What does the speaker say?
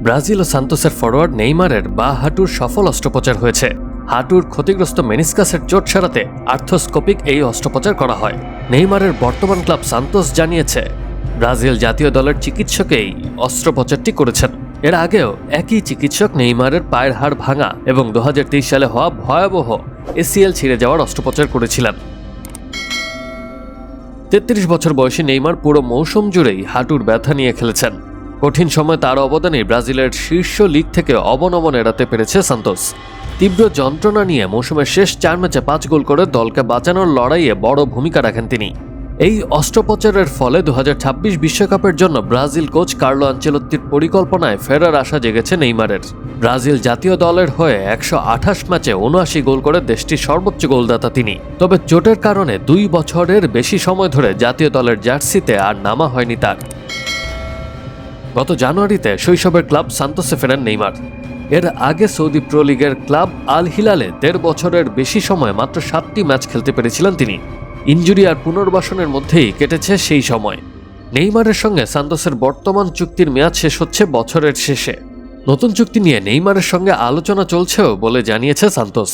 Brazil ও সান্তোসের forward নেইমারের বাঁ হাঁটুর সফল অস্ত্রোপচার হয়েছে। হাঁটুর ক্ষতিগ্রস্ত মেনিসকাসের চোট সারাতে আর্থোস্কোপিক এই অস্ত্রোপচার করা হয়। নেইমারের বর্তমান ক্লাব সান্তোস জানিয়েছে, ব্রাজিল জাতীয় দলের চিকিৎসকেই অস্ত্রোপচারটি করেছেন। এর আগেও একই চিকিৎসক নেইমারের পায়ের হাড় ভাঙা এবং 2023 সালে হওয়া ভয়াবহ এসিএল ছিঁড়ে যাওয়ার অস্ত্রোপচার করেছিলেন। 33 বছর বয়সী নেইমার পুরো মৌসুম জুড়েই হাঁটুর ব্যথা নিয়ে খেলেছেন। কঠিন সময় তার অবদানে ব্রাজিলের শীর্ষ লিগ থেকে অবনমন এড়াতে পেরেছে সান্তোস। তীব্র যন্ত্রণা নিয়ে মৌসুমের শেষ 4 ম্যাচে 5 গোল করে দলকে বাঁচানোর লড়াইয়ে বড় ভূমিকা রাখেন তিনি। এই অস্ত্রোপচারের ফলে 2026 বিশ্বকাপের জন্য ব্রাজিল কোচ কার্লো আনচেলত্তির পরিকল্পনায় ফেরার আশা জেগেছে নেইমারের। ব্রাজিল জাতীয় দলের হয়ে 128 ম্যাচে 79 গোল করে দেশটির সর্বোচ্চ গোলদাতা তিনি। তবে চোটের কারণে 2 বছরের বেশি সময় ধরে জাতীয় দলের জার্সিতে আর নামা হয়নি তার। গত জানুয়ারিতে শৈশবের ক্লাব সান্তোসে ফেরেন নেইমার। এর আগে সৌদি প্রো লিগের ক্লাব আল হিলালে 1.5 বছরের বেশি সময় মাত্র 7টি ম্যাচ খেলতে পেরেছিলেন তিনি। ইনজুরি আর পুনর্বাসনের মধ্যেই কেটেছে সেই সময়। নেইমারের সঙ্গে সান্তোসের বর্তমান চুক্তির মেয়াদ শেষ হচ্ছে বছরের শেষে। নতুন চুক্তি নিয়ে নেইমারের সঙ্গে আলোচনা চলছেও বলে জানিয়েছে সান্তোস।